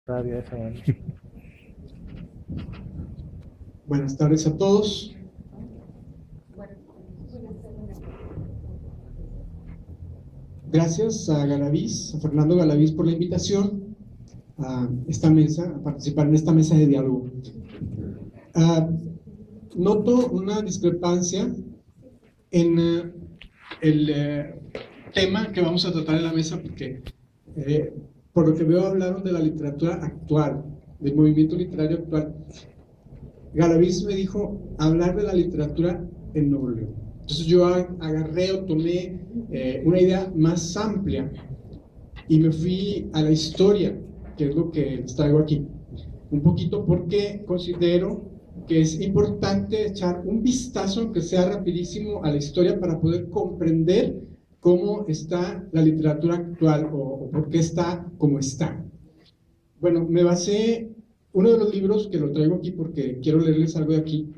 Radio FM. Buenas tardes a todos. Gracias a Galaviz, a Fernando Galaviz, por la invitación a esta mesa, a participar en esta mesa de diálogo. Noto una discrepancia en el tema que vamos a tratar en la mesa, porque por lo que veo hablaron de la literatura actual, del movimiento literario actual. Galaviz me dijo hablar de la literatura en Nuevo León. Entonces yo agarré o tomé una idea más amplia y me fui a la historia, que es lo que les traigo aquí. Un poquito porque considero que es importante echar un vistazo, aunque sea rapidísimo, a la historia para poder comprender cómo está la literatura actual o por qué está como está. Bueno, me basé, uno de los libros que lo traigo aquí porque quiero leerles algo de aquí,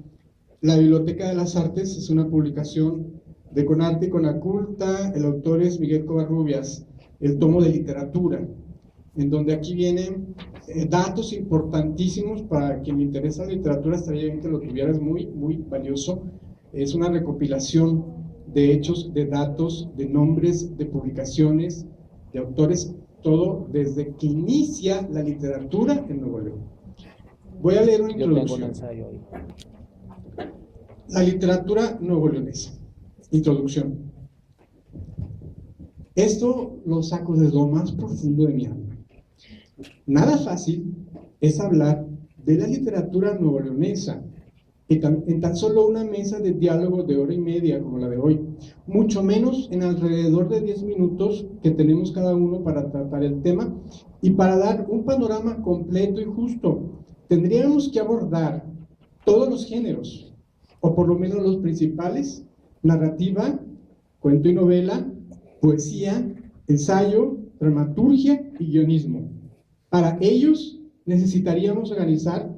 La Biblioteca de las Artes, es una publicación de Conarte y Conaculta, el autor es Miguel Covarrubias, el tomo de literatura, en donde aquí vienen datos importantísimos para quien le interesa la literatura, estaría bien que lo tuviera, es muy, muy valioso. Es una recopilación de hechos, de datos, de nombres, de publicaciones, de autores, todo desde que inicia la literatura en Nuevo León. Voy a leer una introducción. Yo tengo un ensayo hoy. La literatura nuevoleonesa. Introducción. Esto lo saco desde lo más profundo de mi alma. Nada fácil es hablar de la literatura nuevoleonesa en tan solo una mesa de diálogo de hora y media como la de hoy, mucho menos en alrededor de 10 minutos que tenemos cada uno para tratar el tema y para dar un panorama completo y justo. Tendríamos que abordar todos los géneros, o por lo menos los principales: narrativa, cuento y novela, poesía, ensayo, dramaturgia y guionismo. Para ellos necesitaríamos organizar,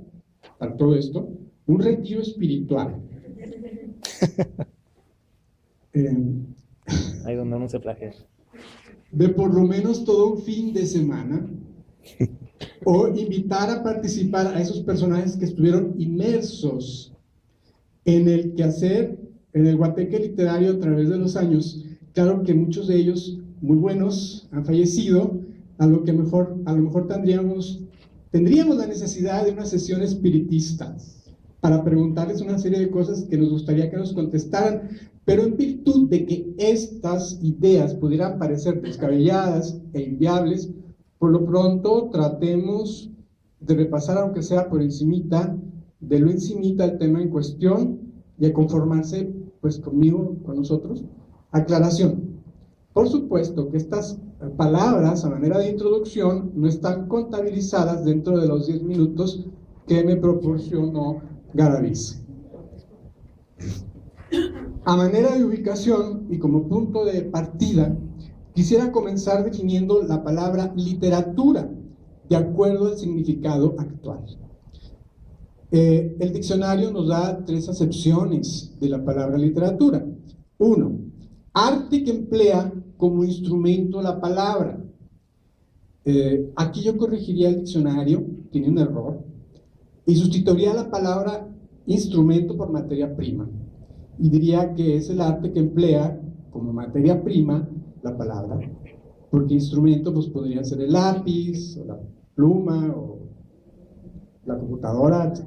para todo esto, un retiro espiritual. Ahí donde uno se flagela. De por lo menos todo un fin de semana, o invitar a participar a esos personajes que estuvieron inmersos en el quehacer, en el guateque literario a través de los años. Claro que muchos de ellos, muy buenos, han fallecido, a lo mejor tendríamos la necesidad de una sesión espiritista para preguntarles una serie de cosas que nos gustaría que nos contestaran, pero en virtud de que estas ideas pudieran parecer descabelladas e inviables, por lo pronto tratemos de repasar, aunque sea por encimita, de lo encimita el tema en cuestión y a conformarse pues conmigo, con nosotros. Aclaración: por supuesto que estas palabras a manera de introducción no están contabilizadas dentro de los 10 minutos que me proporcionó Galaviz. A manera de ubicación y como punto de partida, quisiera comenzar definiendo la palabra literatura de acuerdo al significado actual. El diccionario nos da 3 acepciones de la palabra literatura. 1. Arte que emplea como instrumento la palabra. Aquí yo corregiría el diccionario, tiene un error, y sustituiría la palabra instrumento por materia prima, y diría que es el arte que emplea como materia prima la palabra, porque instrumento pues podría ser el lápiz, o la pluma, o la computadora, etc.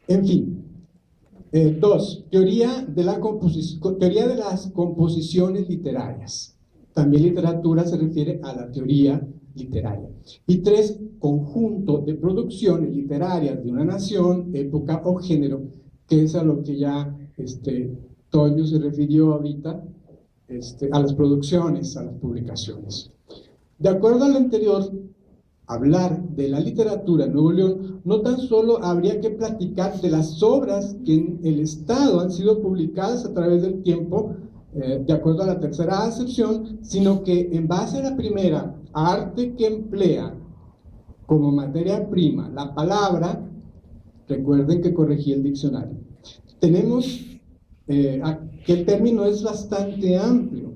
En fin. 2. Teoría de las composiciones literarias. También literatura se refiere a la teoría literaria. Y 3. Conjunto de producciones literarias de una nación, época o género, que es a lo que ya Toño se refirió ahorita, a las producciones, a las publicaciones. De acuerdo a lo anterior, hablar de la literatura en Nuevo León no tan solo habría que platicar de las obras que en el Estado han sido publicadas a través del tiempo, de acuerdo a la tercera acepción, sino que en base a la primera, arte que emplea como materia prima la palabra, recuerden que corregí el diccionario. Tenemos que el término es bastante amplio.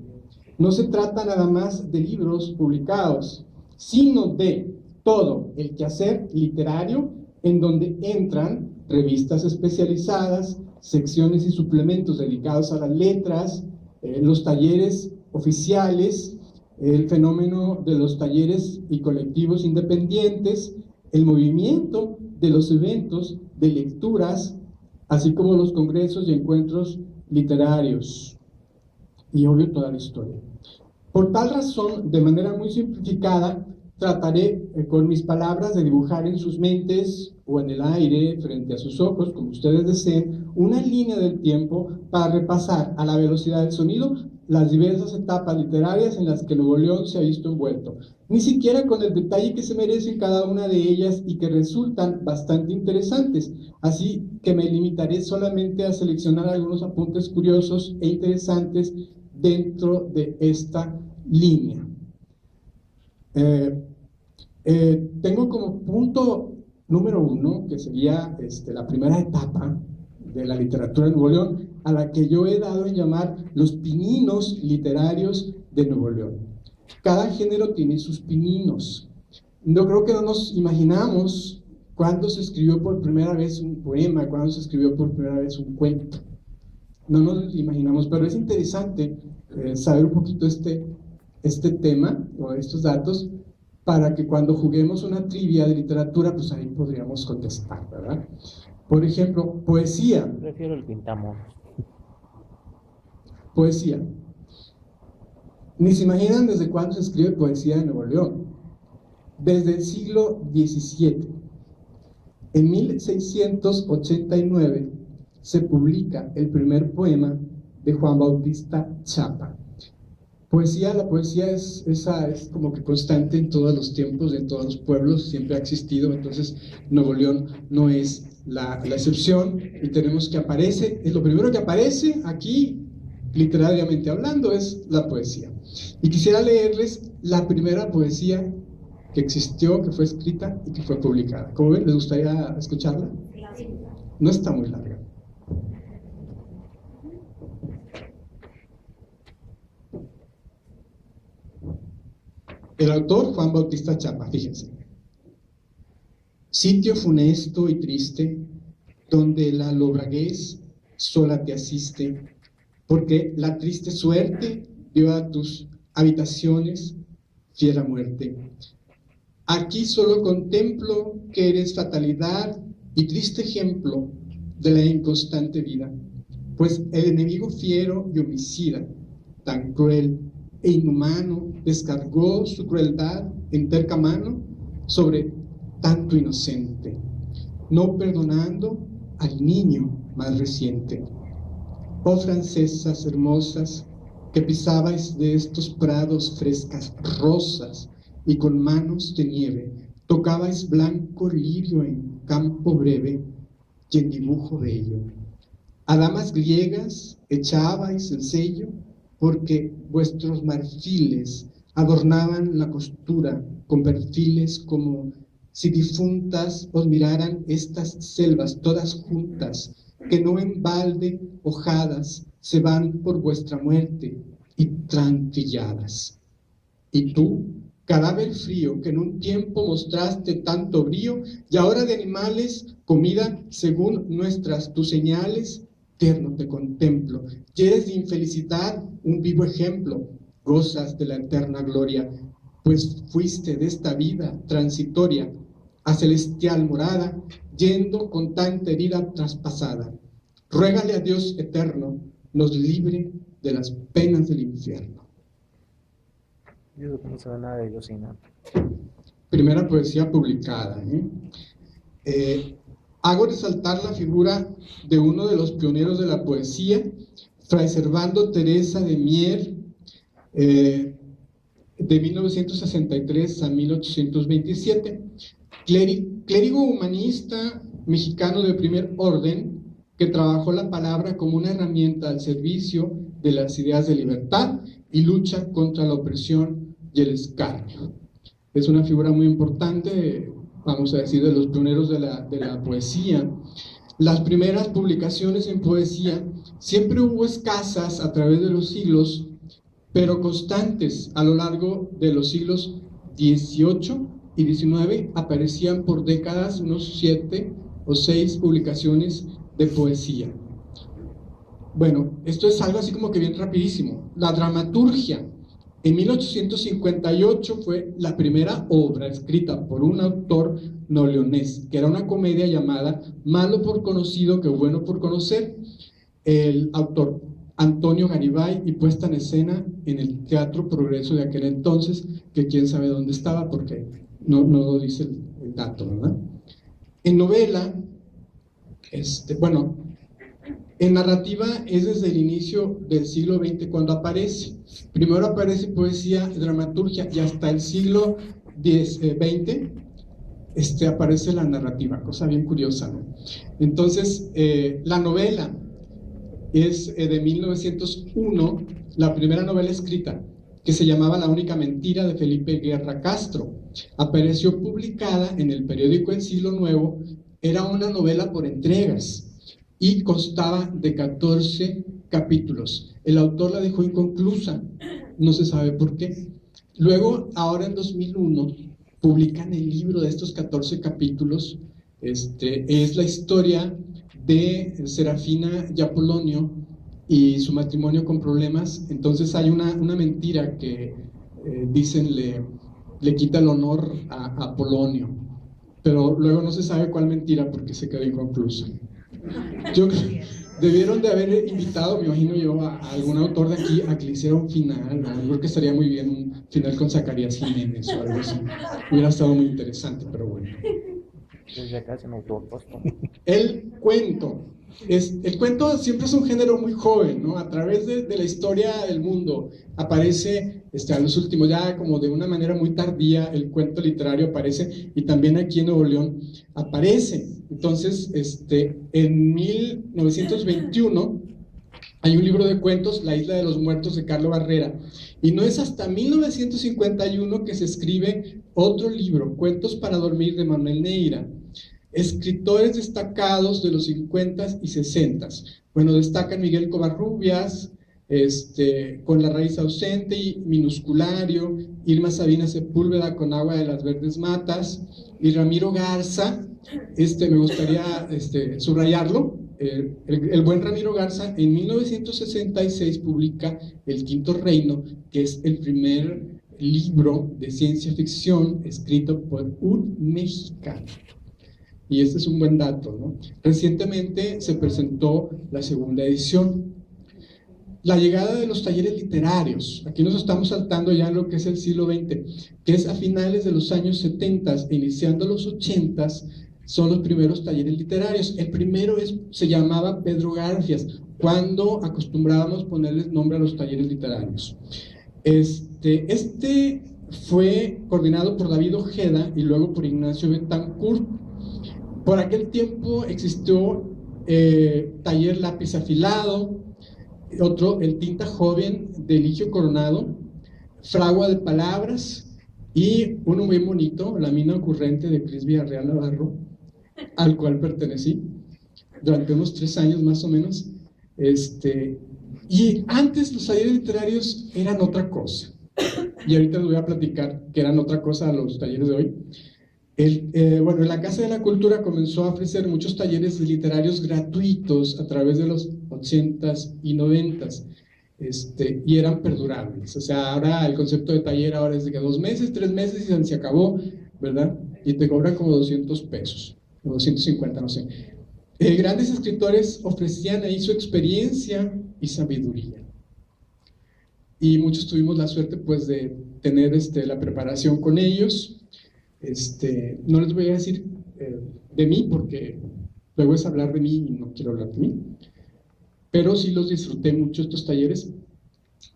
No se trata nada más de libros publicados, sino de todo el quehacer literario en donde entran revistas especializadas, secciones y suplementos dedicados a las letras, los talleres oficiales, el fenómeno de los talleres y colectivos independientes, el movimiento de los eventos de lecturas, así como los congresos y encuentros literarios, y obvio toda la historia. Por tal razón, de manera muy simplificada, trataré con mis palabras de dibujar en sus mentes o en el aire, frente a sus ojos, como ustedes deseen, una línea del tiempo para repasar a la velocidad del sonido las diversas etapas literarias en las que Nuevo León se ha visto envuelto, ni siquiera con el detalle que se merecen cada una de ellas y que resultan bastante interesantes, así que me limitaré solamente a seleccionar algunos apuntes curiosos e interesantes dentro de esta línea. Tengo como punto número 1, que sería la primera etapa de la literatura de Nuevo León, a la que yo he dado en llamar los pininos literarios de Nuevo León. Cada género tiene sus pininos. Yo creo que no nos imaginamos cuándo se escribió por primera vez un poema, cuándo se escribió por primera vez un cuento. No nos imaginamos, pero es interesante saber un poquito este tema o estos datos, para que cuando juguemos una trivia de literatura, pues ahí podríamos contestar, ¿verdad? Por ejemplo, poesía. Prefiero el pintamonos. Poesía. Ni se imaginan desde cuándo se escribe poesía en Nuevo León. Desde el siglo XVII. En 1689 se publica el primer poema de Juan Bautista Chapa. La poesía es como que constante en todos los tiempos, en todos los pueblos, siempre ha existido, entonces Nuevo León no es la excepción, y tenemos que es lo primero que aparece aquí, literariamente hablando, es la poesía. Y quisiera leerles la primera poesía que existió, que fue escrita y que fue publicada. ¿Cómo ven? ¿Les gustaría escucharla? No está muy larga. El autor, Juan Bautista Chapa, fíjense. Sitio funesto y triste, donde la lobraguez sola te asiste, porque la triste suerte dio a tus habitaciones fiera muerte. Aquí solo contemplo que eres fatalidad y triste ejemplo de la inconstante vida, pues el enemigo fiero y homicida, tan cruel e inhumano, descargó su crueldad en terca mano sobre tanto inocente, no perdonando al niño más reciente. Oh francesas hermosas, que pisabais de estos prados frescas rosas y con manos de nieve tocabais blanco lirio en campo breve y en dibujo bello. A damas griegas echabais el sello, porque vuestros marfiles adornaban la costura con perfiles como si difuntas os miraran estas selvas todas juntas, que no en balde hojadas se van por vuestra muerte y tranquilladas. Y tú, cadáver frío, que en un tiempo mostraste tanto brío, y ahora de animales, comida según nuestras tus señales, tierno te contemplo, y eres de infelicidad un vivo ejemplo, gozas de la eterna gloria, pues fuiste de esta vida transitoria a celestial morada, yendo con tanta herida traspasada. Ruégale a Dios eterno, nos libre de las penas del infierno. Yo no sé nada de Yosina. Primera poesía publicada. Hago resaltar la figura de uno de los pioneros de la poesía, Fray Servando Teresa de Mier, de 1963 a 1827, clérigo humanista mexicano de primer orden, que trabajó la palabra como una herramienta al servicio de las ideas de libertad y lucha contra la opresión y el escarnio. Es una figura muy importante, vamos a decir, de los pioneros de la poesía. Las primeras publicaciones en poesía siempre hubo escasas a través de los siglos, pero constantes a lo largo de los siglos XVIII y XIX aparecían por décadas unos 7 o 6 publicaciones de poesía. Bueno, esto es algo así como que bien rapidísimo. La dramaturgia. En 1858 fue la primera obra escrita por un autor neoleonés, que era una comedia llamada Malo por conocido que bueno por conocer. El autor Antonio Garibay, y puesta en escena en el Teatro Progreso de aquel entonces, que quién sabe dónde estaba porque no dice el dato, ¿verdad? En novela, bueno, en narrativa es desde el inicio del siglo XX cuando aparece. Primero aparece poesía, dramaturgia, y hasta el siglo XX aparece la narrativa, cosa bien curiosa, ¿no? Entonces, la novela es de 1901, la primera novela escrita, que se llamaba La única mentira, de Felipe Guerra Castro. Apareció publicada en el periódico El Siglo Nuevo, era una novela por entregas y constaba de 14 capítulos. El autor la dejó inconclusa, no se sabe por qué. Luego, ahora en 2001, publican el libro de estos 14 capítulos. Es la historia de Serafina y Apolonio y su matrimonio con problemas. Entonces hay una mentira que dicen le quita el honor a Apolonio, pero luego no se sabe cuál mentira porque se quedó inconclusa. Debieron de haber invitado, me imagino yo, a algún autor de aquí a que le hiciera un final, ¿no? Yo creo que estaría muy bien un final con Zacarías Jiménez o algo así. Hubiera estado muy interesante, pero bueno. Desde acá se me autoapostó. El cuento siempre es un género muy joven, ¿no? A través de la historia del mundo aparece, a los últimos, ya como de una manera muy tardía, el cuento literario aparece, y también aquí en Nuevo León aparece. Entonces, en 1921 hay un libro de cuentos, La Isla de los Muertos, de Carlo Barrera, y no es hasta 1951 que se escribe otro libro, Cuentos para dormir, de Manuel Neira. Escritores destacados de los 50s y 60s. Bueno, destacan Miguel Covarrubias, con La raíz ausente y Minusculario, Irma Sabina Sepúlveda, Con agua de las verdes matas, y Ramiro Garza. Me gustaría subrayarlo. El buen Ramiro Garza en 1966 publica El Quinto Reino, que es el primer libro de ciencia ficción escrito por un mexicano. Y este es un buen dato, ¿no? Recientemente se presentó la segunda edición. La llegada de los talleres literarios. Aquí nos estamos saltando ya en lo que es el siglo XX, que es a finales de los años 70 e iniciando los 80, son los primeros talleres literarios. El primero se llamaba Pedro Garfias, cuando acostumbrábamos ponerles nombre a los talleres literarios. Fue coordinado por David Ojeda y luego por Ignacio Betancourt. Por aquel tiempo existió taller lápiz afilado, otro, el tinta joven de Eligio Coronado, fragua de palabras, y uno muy bonito, La mina ocurrente de Cris Villarreal Navarro, al cual pertenecí durante unos 3 años más o menos. Y antes los talleres literarios eran otra cosa, y ahorita les voy a platicar que eran otra cosa a los talleres de hoy. Bueno, la Casa de la Cultura comenzó a ofrecer muchos talleres literarios gratuitos a través de los 80s y 90s, y eran perdurables. O sea, ahora el concepto de taller ahora es de que 2 meses, 3 meses y se acabó, ¿verdad? Y te cobran como 200 pesos, o 250, no sé. Grandes escritores ofrecían ahí su experiencia y sabiduría. Y muchos tuvimos la suerte, pues, de tener la preparación con ellos. No les voy a decir de mí, porque luego es hablar de mí y no quiero hablar de mí, pero sí los disfruté mucho estos talleres.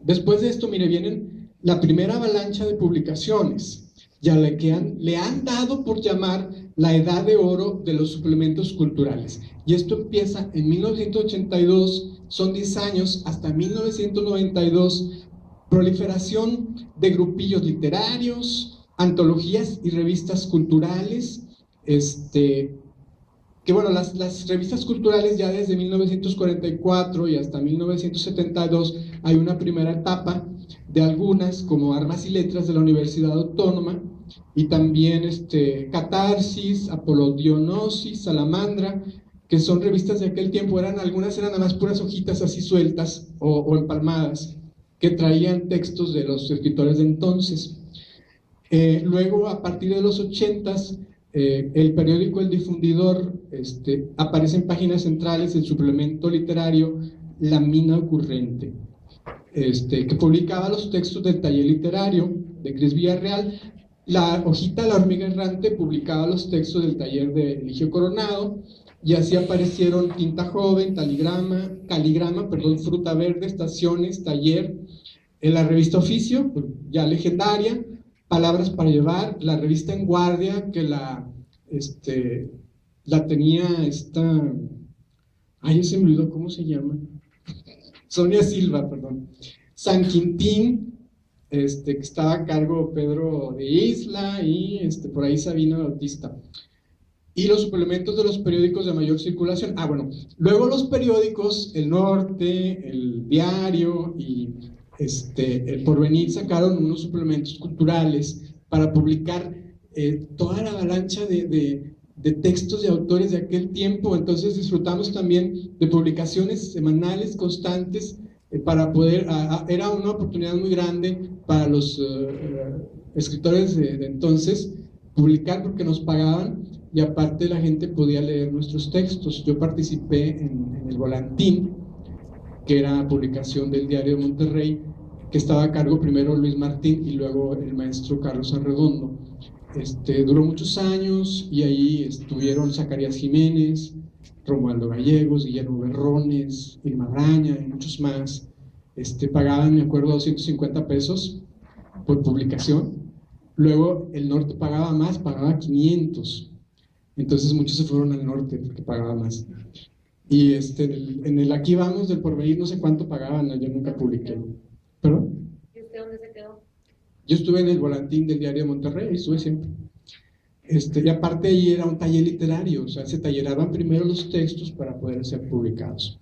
Después de esto, mire, vienen la primera avalancha de publicaciones, ya le han dado por llamar la edad de oro de los suplementos culturales, y esto empieza en 1982, son 10 años hasta 1992, proliferación de grupillos literarios, antologías y revistas culturales, que bueno, las revistas culturales ya desde 1944 y hasta 1972 hay una primera etapa de algunas, como Armas y Letras de la Universidad Autónoma, y también Catarsis, Apolodionosis, Salamandra, que son revistas de aquel tiempo. Algunas eran nada más puras hojitas así sueltas o empalmadas, que traían textos de los escritores de entonces. Luego, a partir de los 80s, el periódico El Difundidor aparece en páginas centrales el suplemento literario La Mina Ocurrente, que publicaba los textos del taller literario de Cris Villarreal. La hojita La Hormiga Errante publicaba los textos del taller de Eligio Coronado, y así aparecieron Tinta Joven, Caligrama, Fruta Verde, Estaciones, Taller, en la revista Oficio, ya legendaria, Palabras para Llevar, la revista En Guardia, que la tenía ay, se me olvidó cómo se llama, Sonia Silva, perdón, San Quintín, que estaba a cargo Pedro de Isla, y por ahí Sabina Bautista, y los suplementos de los periódicos de mayor circulación. Bueno, luego los periódicos, El Norte, El Diario y El Porvenir sacaron unos suplementos culturales para publicar toda la avalancha de textos de autores de aquel tiempo. Entonces disfrutamos también de publicaciones semanales constantes para poder, era una oportunidad muy grande para los escritores de entonces publicar, porque nos pagaban y aparte la gente podía leer nuestros textos. Yo participé en El Volantín, que era publicación del Diario de Monterrey, que estaba a cargo primero Luis Martín y luego el maestro Carlos Arredondo. Duró muchos años y ahí estuvieron Zacarías Jiménez, Romualdo Gallegos, Guillermo Berrones, Irma Braña y muchos más. Pagaban, me acuerdo, 250 pesos por publicación. Luego El Norte pagaba más, pagaba 500. Entonces muchos se fueron al Norte porque pagaba más. Y en el Aquí Vamos del Porvenir no sé cuánto pagaban, yo nunca publiqué. ¿Perdón? ¿Y usted dónde se quedó? Yo estuve en El Volantín del Diario de Monterrey, estuve siempre. Y aparte ahí era un taller literario, o sea, se talleraban primero los textos para poder ser publicados.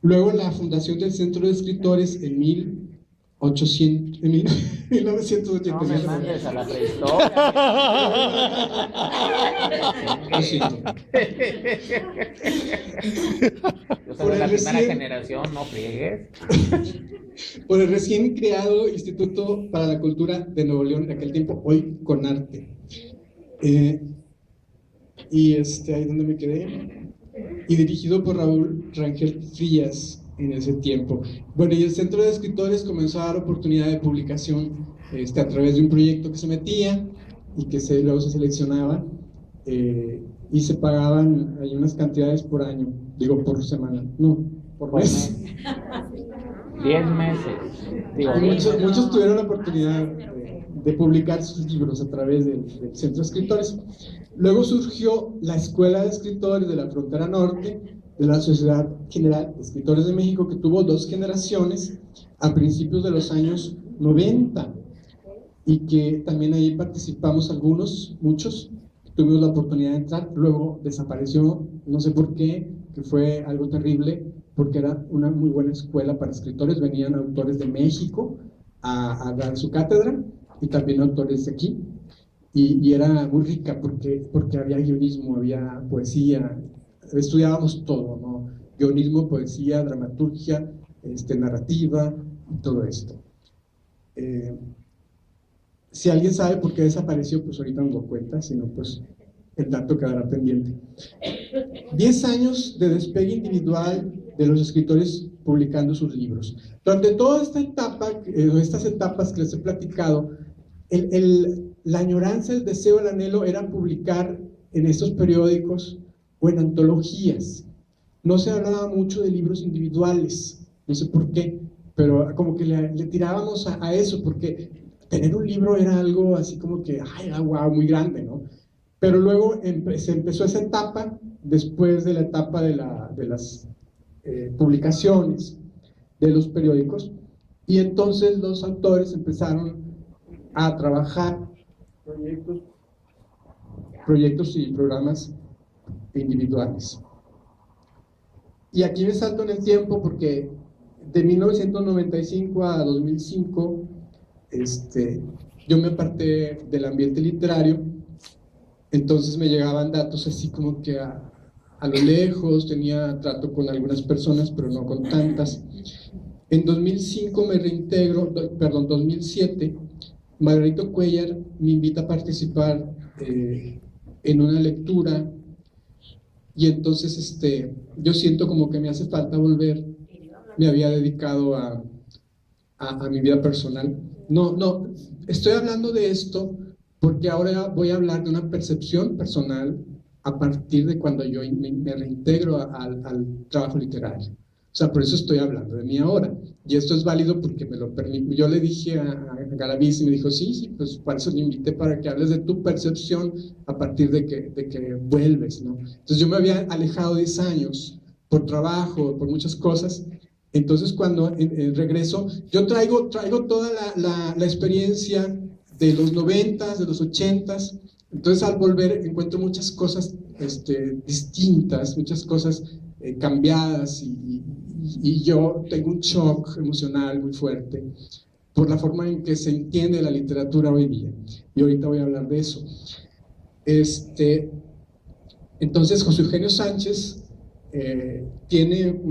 Luego la fundación del Centro de Escritores en 1987. No me mandes a la prehistoria. Yo soy de la primera generación, no friegues. Por el recién creado Instituto para la Cultura de Nuevo León, en aquel tiempo, hoy CONARTE. Ahí donde me quedé. Y dirigido por Raúl Rangel Frías en ese tiempo. Bueno, y el Centro de Escritores comenzó a dar oportunidad de publicación a través de un proyecto que se metía y que luego se seleccionaba, y se pagaban hay unas cantidades por año, digo por semana, no, por mes. 10 meses. Digo, muchos tuvieron la oportunidad de publicar sus libros a través del Centro de Escritores. Luego surgió la Escuela de Escritores de la Frontera Norte de la Sociedad General de Escritores de México, que tuvo 2 generaciones a principios de los años 90, y que también ahí participamos muchos, tuvimos la oportunidad de entrar. Luego desapareció, no sé por qué, que fue algo terrible, porque era una muy buena escuela para escritores. Venían autores de México a dar su cátedra, y también autores de aquí, y era muy rica porque había guionismo, había poesía, estudiábamos todo, ¿no? Guionismo, poesía, dramaturgia, narrativa y todo esto. Si alguien sabe por qué desapareció, pues ahorita nos lo cuenta, si no, pues el dato quedará pendiente. 10 años de despegue individual de los escritores publicando sus libros. Durante toda esta etapa, estas etapas que les he platicado, la añoranza, el deseo, el anhelo era publicar en estos periódicos o en antologías. No se hablaba mucho de libros individuales, no sé por qué, pero como que le tirábamos a eso, porque tener un libro era algo así como que, ay, wow, muy grande, ¿no? Pero luego se empezó esa etapa, después de la etapa de las publicaciones de los periódicos, y entonces los autores empezaron a trabajar proyectos y programas individuales. Y aquí me salto en el tiempo porque de 1995 a 2005 yo me aparté del ambiente literario, entonces me llegaban datos así como que a lo lejos, tenía trato con algunas personas, pero no con tantas. En 2005 me reintegro, perdón, 2007, Margarito Cuellar me invita a participar en una lectura, y entonces yo siento como que me hace falta volver. Me había dedicado a mi vida personal. No, estoy hablando de esto porque ahora voy a hablar de una percepción personal a partir de cuando yo me reintegro al trabajo literario. O sea, por eso estoy hablando de mí ahora. Y esto es válido porque me lo permite. Yo le dije a Galaviz y me dijo, sí, pues para eso te invité, para que hables de tu percepción a partir de que vuelves, ¿no? Entonces yo me había alejado 10 años por trabajo, por muchas cosas. Entonces cuando regreso, yo traigo toda la experiencia de los 90s, de los 80s. Entonces al volver encuentro muchas cosas distintas, muchas cosas cambiadas, y yo tengo un shock emocional muy fuerte por la forma en que se entiende la literatura hoy día, y ahorita voy a hablar de eso. Entonces José Eugenio Sánchez tiene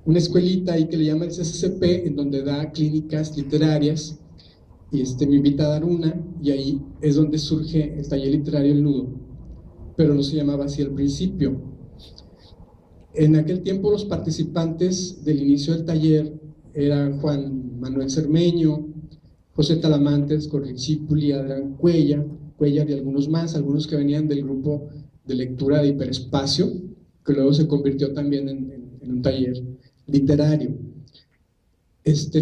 una escuelita ahí que le llama el CCCP, en donde da clínicas literarias, y me invita a dar una, y ahí es donde surge el taller literario El Nudo, pero no se llamaba así al principio. En aquel tiempo los participantes del inicio del taller eran Juan Manuel Cermeño, José Talamantes, Corrichipuli, Adrián Cuellar y algunos más, algunos que venían del grupo de lectura de Hiperespacio, que luego se convirtió también en un taller literario.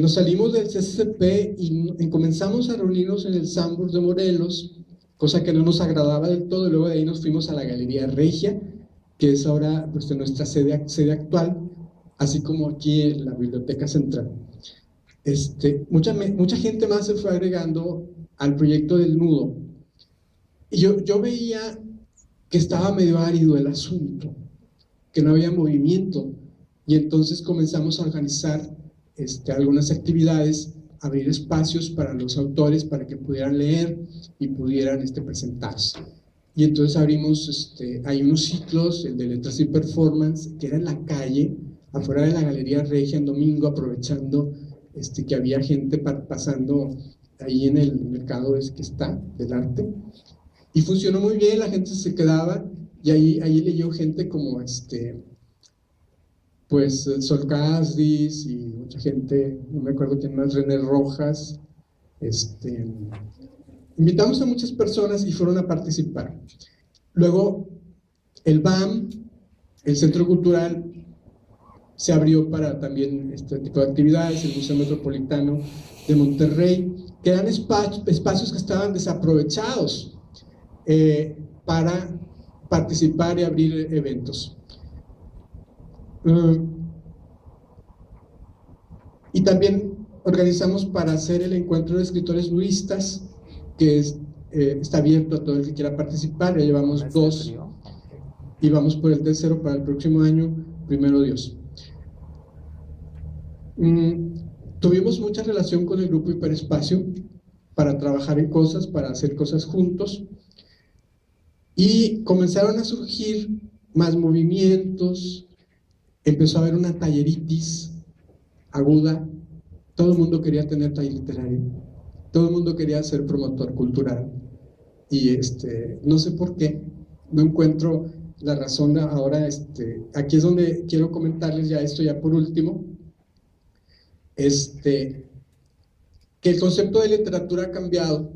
Nos salimos del CCCP y comenzamos a reunirnos en el Sambor de Morelos, cosa que no nos agradaba del todo, y luego de ahí nos fuimos a la Galería Regia, que es ahora nuestra sede actual, así como aquí en la Biblioteca Central. Mucha gente más se fue agregando al proyecto del Nudo, y yo veía que estaba medio árido el asunto, que no había movimiento, y entonces comenzamos a organizar algunas actividades, abrir espacios para los autores para que pudieran leer y pudieran presentarse. Y entonces abrimos, hay unos ciclos, el de letras y performance, que era en la calle, afuera de la Galería Regia en domingo, aprovechando que había gente pasando ahí en el mercado que está del arte, y funcionó muy bien, la gente se quedaba, y ahí leyó gente como pues Sol Casdis y mucha gente, no me acuerdo quién más, René Rojas. Invitamos a muchas personas y fueron a participar. Luego el BAM, el Centro Cultural, se abrió para también este tipo de actividades, el Museo Metropolitano de Monterrey, que eran espacios que estaban desaprovechados para participar y abrir eventos. Y también organizamos para hacer el encuentro de escritores nudistas, que está abierto a todo el que quiera participar. Ya llevamos 2 y vamos por el tercero para el próximo año, primero Dios. Tuvimos mucha relación con el grupo Hiperespacio para trabajar en cosas, para hacer cosas juntos, y comenzaron a surgir más movimientos. Empezó a haber una talleritis aguda, todo el mundo quería tener taller literario, todo el mundo quería ser promotor cultural, y no sé por qué, no encuentro la razón ahora. Aquí es donde quiero comentarles ya esto, ya por último, que el concepto de literatura ha cambiado,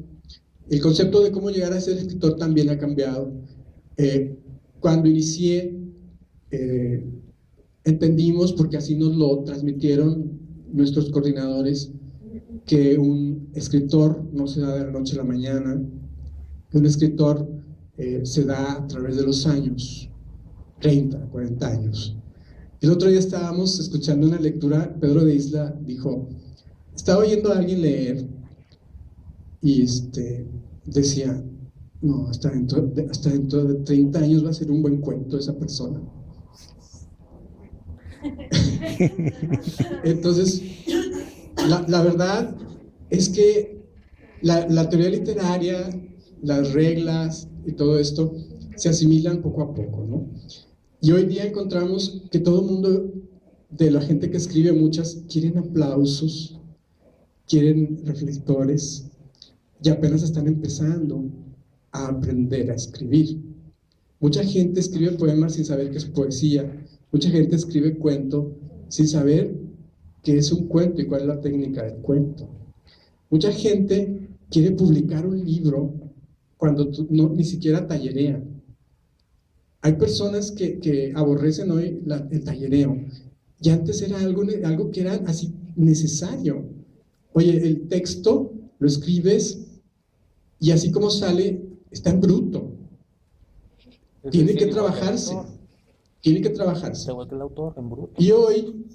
el concepto de cómo llegar a ser escritor también ha cambiado. Cuando inicié, entendimos, porque así nos lo transmitieron nuestros coordinadores, que un escritor no se da de la noche a la mañana, que un escritor se da a través de los años, 30, 40 años. El otro día estábamos escuchando una lectura, Pedro de Isla dijo, estaba oyendo a alguien leer, y decía, no, hasta dentro de 30 años va a ser un buen cuento esa persona. Entonces, la verdad es que la teoría literaria, las reglas y todo esto se asimilan poco a poco, ¿no? Y hoy día encontramos que todo el mundo, de la gente que escribe, muchas quieren aplausos, quieren reflectores, y apenas están empezando a aprender a escribir. Mucha gente escribe poemas sin saber qué es poesía, mucha gente escribe cuento sin saber qué es un cuento y cuál es la técnica del cuento. Mucha gente quiere publicar un libro cuando ni siquiera tallerea. Hay personas que aborrecen hoy el tallereo, y antes era algo que era así necesario. Oye, el texto lo escribes y así como sale, está en bruto. Tiene que trabajarse. Tiene que trabajarse. Igual que el autor, en bruto. Y hoy,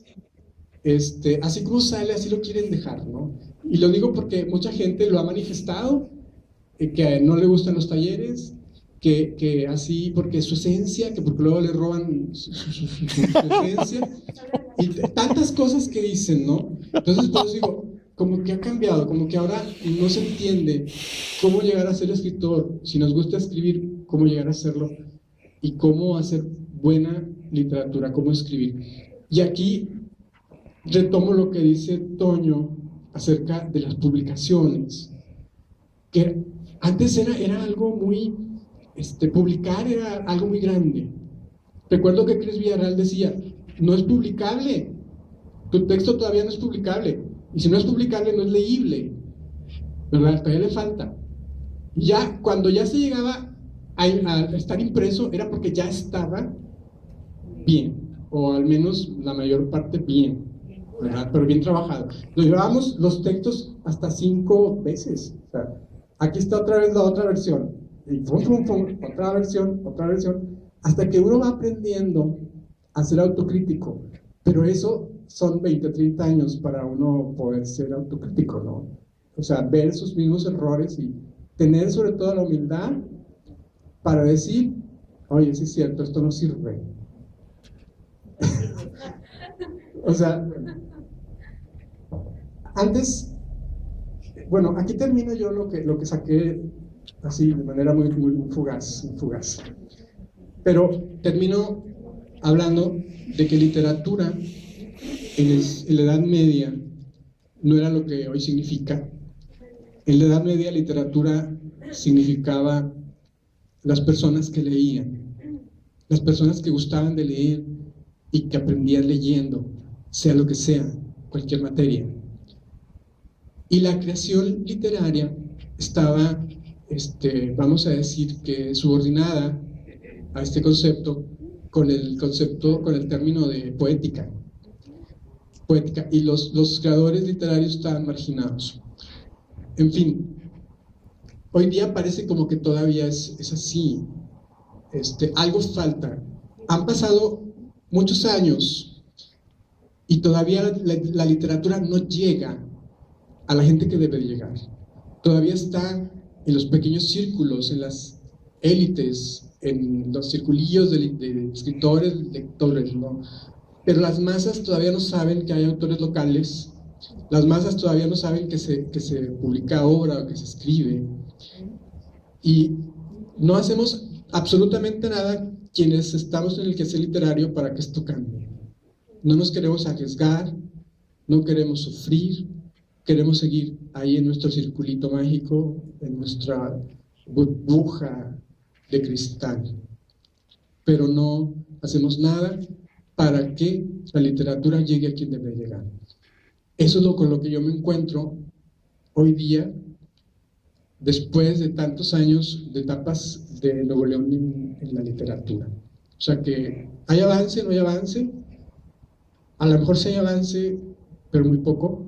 así como sale, así lo quieren dejar, ¿no? Y lo digo porque mucha gente lo ha manifestado, que no le gustan los talleres, que así, porque es su esencia, que porque luego le roban su esencia, y tantas cosas que dicen, ¿no? Entonces, por eso digo, como que ha cambiado, como que ahora no se entiende cómo llegar a ser escritor, si nos gusta escribir, cómo llegar a hacerlo, y cómo hacer buena literatura, cómo escribir. Y aquí retomo lo que dice Toño acerca de las publicaciones, que antes era algo muy, publicar era algo muy grande. Recuerdo que Cris Villarreal decía, no es publicable, tu texto todavía no es publicable, y si no es publicable no es leíble, ¿verdad? Todavía le falta. Ya, cuando ya se llegaba a estar impreso, era porque ya estaba bien, o al menos la mayor parte bien, ¿verdad? Pero bien trabajado. Nos llevábamos los textos hasta 5 veces. O sea, aquí está otra vez la otra versión, y otra versión, hasta que uno va aprendiendo a ser autocrítico. Pero eso son 20, 30 años para uno poder ser autocrítico, ¿no? O sea, ver sus mismos errores y tener sobre todo la humildad para decir, oye, sí es cierto, esto no sirve. O sea, antes, bueno, aquí termino yo lo que saqué así de manera muy fugaz. Pero termino hablando de que literatura en la Edad Media no era lo que hoy significa. En la Edad Media literatura significaba las personas que leían, las personas que gustaban de leer y que aprendían leyendo, sea lo que sea, cualquier materia. Y la creación literaria estaba, vamos a decir que subordinada a este concepto con el término de poética, y los creadores literarios estaban marginados. En fin, hoy día parece como que todavía es así. Algo falta. Han pasado muchos años y todavía la literatura no llega a la gente que debe llegar. Todavía está en los pequeños círculos, en las élites, en los circulillos de escritores, lectores, ¿no? Pero las masas todavía no saben que hay autores locales, las masas todavía no saben que se publica obra o que se escribe, y no hacemos absolutamente nada quienes estamos en el quehacer literario para que esto cambie. No nos queremos arriesgar, no queremos sufrir, queremos seguir ahí en nuestro circulito mágico, en nuestra burbuja de cristal, pero no hacemos nada para que la literatura llegue a quien debe llegar. Eso es con lo que yo me encuentro hoy día, después de tantos años de etapas de Nuevo León en la literatura. O sea que hay avance, no hay avance, a lo mejor sí hay avance, pero muy poco,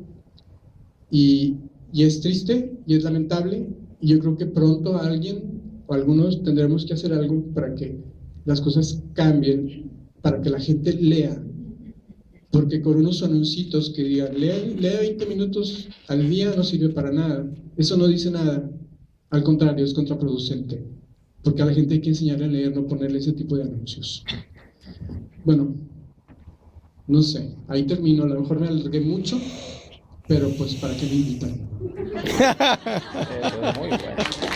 y es triste y es lamentable, y yo creo que pronto alguien o algunos tendremos que hacer algo para que las cosas cambien, para que la gente lea, porque con unos anuncios que digan lea 20 minutos al día no sirve para nada, eso no dice nada, al contrario, es contraproducente, porque a la gente hay que enseñarle a leer, no ponerle ese tipo de anuncios. Bueno, no sé, ahí termino, a lo mejor me alargué mucho, pero pues ¿para qué me invitan? Eso es muy bueno.